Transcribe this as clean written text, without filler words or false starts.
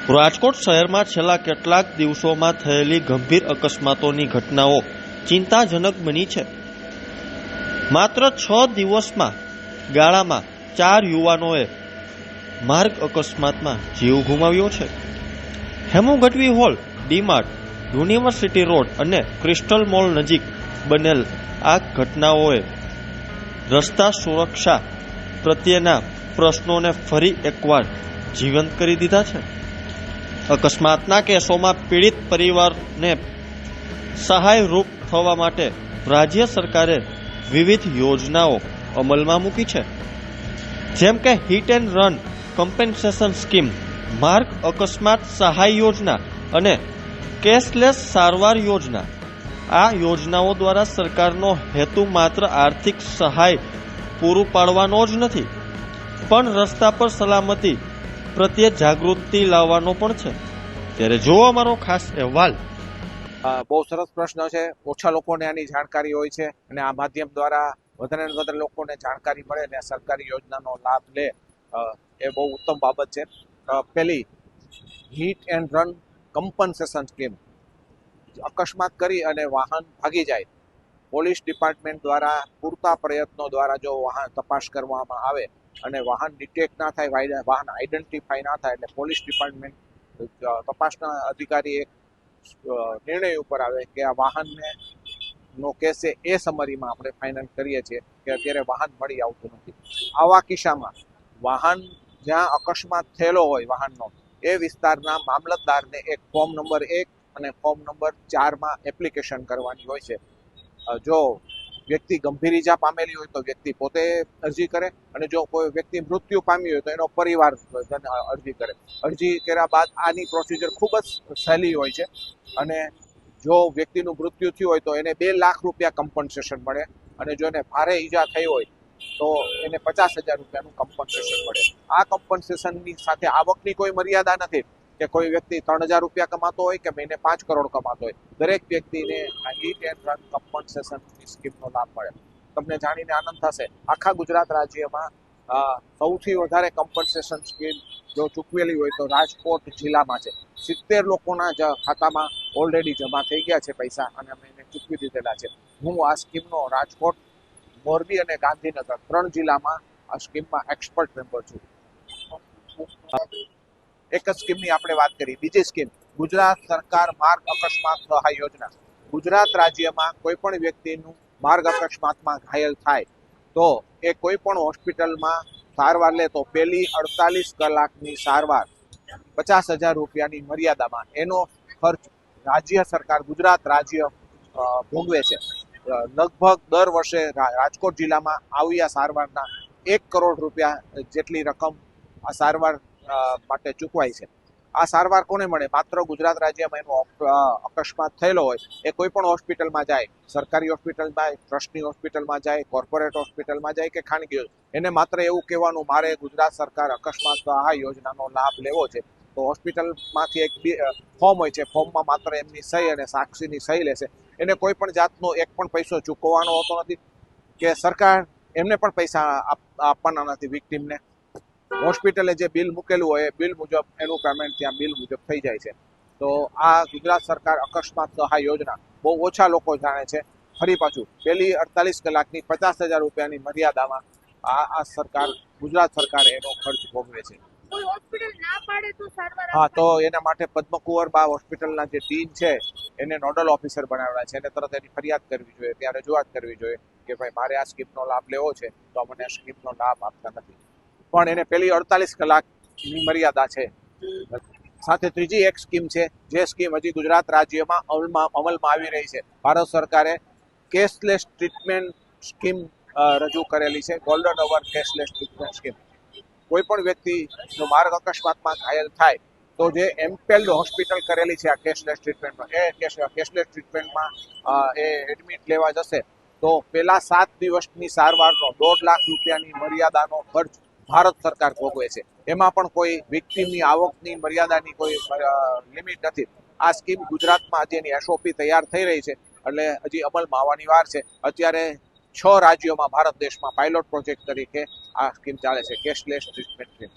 રાજકોટ શહેરમાં છેલ્લા કેટલાક દિવસોમાં થયેલી ગંભીર અકસ્માતોની ઘટનાઓ ચિંતાજનક બની છે. માત્ર 6 દિવસમાં ગાળામાં 4 યુવાનોએ માર્ગ અકસ્માતમાં જીવ ગુમાવ્યો છે. Hemu Gadhvi hall, DMart, university road અને ક્રિસ્ટલ મોલ નજીક બનેલ આ ઘટનાઓએ રસ્તા સુરક્ષા પ્રત્યેના પ્રશ્નોને ફરી એકવાર જીવંત કરી દીધા છે. અકસ્માતના કેસોમાં પીડિત પરિવારને સહાયરૂપ થવા માટે રાજ્ય સરકારે વિવિધ યોજનાઓ અમલમાં મૂકી છે, જેમ કે hit and run compensation scheme, માર્ગ અકસ્માત સહાય યોજના અને કેશલેસ સારવાર યોજના. આ યોજનાઓ દ્વારા સરકારનો હેતુ માત્ર આર્થિક સહાય પૂરું પાડવાનો જ નથી, પણ રસ્તા પર સલામતી પ્રત્યે જાગૃતિ લાવવાનો પણ છે. ત્યારે જો અમારો ખાસ અહેવાલ. બહુ સરસ પ્રશ્ન છે. ઓછા લોકોને આની જાણકારી હોય છે અને આ માધ્યમ દ્વારા વધારે ને વધારે લોકોને જાણકારી મળે અને સરકારી યોજનાનો લાભ લે, એ બહુ ઉત્તમ બાબત છે. પહેલી, hit and run compensation scheme. અકસ્માત કરી અને વાહન ભાગી જાય, પોલીસ ડિપાર્ટમેન્ટ દ્વારા પૂરતા પ્રયત્નો દ્વારા જો વાહન તપાસ કરવામાં આવે અને વાહન ડિટેક્ટ ના થાય, વાહન આઈડેન્ટિફાઈ ના થાય, એટલે પોલીસ ડિપાર્ટમેન્ટ તપાસના અધિકારી એક નિર્ણય ઉપર આવે કે આ વાહનને નો કેસ છે, એ સમરીમાં આપણે ફાઇનલ કરીએ છીએ કે અત્યારે વાહન મળી આવતું નથી. આવા કિસ્સામાં વાહન જ્યાં અકસ્માત થયેલો હોય વાહનનો, એ વિસ્તારના મામલતદારને એક ફોર્મ નંબર 1 અને ફોર્મ નંબર 4માં એપ્લિકેશન કરવાની હોય છે. જો વ્યક્તિ ગંભીર ઈજા પામેલી હોય તો વ્યક્તિ પોતે અરજી કરે, અને જો કોઈ વ્યક્તિ મૃત્યુ પામી હોય તો એનો પરિવાર અરજી કરે. અરજી કર્યા બાદ આની પ્રોસિજર ખૂબ જ સહેલી હોય છે, અને જો વ્યક્તિનું મૃત્યુ થયું હોય તો એને 2 લાખ રૂપિયા કમ્પન્સેશન મળે, અને જો એને ભારે ઈજા થઈ હોય તો એને 50,000 રૂપિયાનું કમ્પન્સેશન મળે. આ કમ્પન્સેશનની સાથે આવકની કોઈ મર્યાદા નથી કે કોઈ વ્યક્તિ 3,000 રૂપિયા કમાતો હોય કે મહિને 5 કરોડ કમાતો હોય. દરેક વ્યક્તિને આ હિટ એન્ડ રન કમ્પન્સેશન સ્કીમનો લાભ મળે. તમને જાણીને આનંદ થશે, આખા ગુજરાત રાજ્યમાં સૌથી વધારે કમ્પન્સેશન સ્કીમ જો ચૂકવેલી હોય તો રાજકોટ જિલ્લામાં છે. 70 લોકોના ખાતામાં ઓલરેડી જમા થઈ ગયા છે પૈસા, અને અમે એને ચૂકવી દીધેલા છે. હું આ સ્કીમનો રાજકોટ, મોરબી અને ગાંધીનગર 3 જિલ્લામાં આ સ્કીમમાં એક્સપર્ટ મેમ્બર છું. એક જ સ્કીમની આપણે વાત કરી. બીજી સ્કીમ, ગુજરાત સરકાર માર્ગ અકસ્માત સહાય યોજના. ગુજરાત રાજ્યમાં કોઈ પણ વ્યક્તિનું માર્ગ અકસ્માતમાં ઘાયલ થાય તો એ કોઈ પણ હોસ્પિટલમાં સારવાર લે તો પહેલી 48 કલાકની સારવાર 50,000 રૂપિયાની મર્યાદામાં, એનો ખર્ચ રાજ્ય સરકાર, ગુજરાત રાજ્ય ભોગવે છે. લગભગ દર વર્ષે રાજકોટ જિલ્લામાં આવી આ સારવારના 1 કરોડ રૂપિયા જેટલી રકમ આ સારવાર માટે ચૂકવાય છે. આ સારવાર કોને મળે? માત્ર ગુજરાત રાજ્યમાં એનો અકસ્માત થયેલો હોય એ કોઈ પણ હોસ્પિટલમાં જાય, સરકારી હોસ્પિટલમાં, ટ્રસ્ટની હોસ્પિટલમાં જાય, કોર્પોરેટ હોસ્પિટલમાં જાય કે ખાનગી, એને માત્ર એવું કહેવાનું, મારે ગુજરાત સરકાર અકસ્માત સહાય યોજનાનો લાભ લેવો છે. તો હોસ્પિટલમાંથી એક ફોર્મ હોય છે, ફોર્મમાં માત્ર એમની સહી અને સાક્ષીની સહી લેશે. એને કોઈ પણ જાતનો એક પણ પૈસો ચૂકવવાનો હોતો નથી કે સરકાર એમને પણ પૈસા આપવાના નથી વિક્ટીમને. હોસ્પિટલે જે બિલ મૂકેલું હોય એ બિલ મુજબ એનું પેમેન્ટ ત્યાં બિલ મુજબ થઈ જાય છે. તો આ ગુજરાત સરકાર અકસ્માત સહાય યોજના બહુ ઓછા લોકો જાણે છે. ફરી પાછું, પહેલી 48 કલાકની 50,000 રૂપિયાની મર્યાદામાં આ સરકાર, ગુજરાત સરકાર એનો ખર્ચ ભોગવે છે. હા, તો એના માટે પદ્મકુંવરબા હોસ્પિટલના જે ડીન છે એને નોડલ ઓફિસર બનાવેલા છે. એને તરત એની ફરિયાદ કરવી જોઈએ, ત્યાં રજૂઆત કરવી જોઈએ કે ભાઈ મારે આ સ્કીમનો લાભ લેવો છે તો મને આ સ્કીમનો લાભ આપતા નથી. પણ એને પેલી 48 કલાકની મર્યાદા છે. સાથે ત્રીજી એક સ્કીમ છે, જે સ્કીમ હજી ગુજરાત રાજ્યમાં અમલમાં આવી રહી છે. ભારત સરકારે કેશલેસ ટ્રીટમેન્ટ સ્કીમ રજૂ કરેલી છે, ગોલ્ડન અવર કેશલેસ ટ્રીટમેન્ટ સ્કીમ. કોઈ પણ વ્યક્તિ જો માર્ગ અકસ્માતમાં ઘાયલ થાય તો જે એમ્પેલ્ડ હોસ્પિટલ કરેલી છે આ કેશલેસ ટ્રીટમેન્ટમાં, એ કેશલેસ ટ્રીટમેન્ટમાં એ એડમિટ લેવા જશે તો પેલા 7 દિવસની સારવારનો 1.5 લાખ રૂપિયાની મર્યાદાનો ખર્ચ ભારત સરકાર ભોગવે છે. એમાં પણ કોઈ વિક્ટીમની આવકની મર્યાદાની કોઈ લિમિટ નથી. આ સ્કીમ ગુજરાતમાં હજી એની SOP તૈયાર થઈ રહી છે, એટલે હજી અમલમાં આવવાની વાર છે. અત્યારે 6 રાજ્યોમાં ભારત દેશમાં પાયલોટ પ્રોજેક્ટ તરીકે આ સ્કીમ ચાલે છે, કેશલેસ ટ્રીટમેન્ટ સ્કીમ.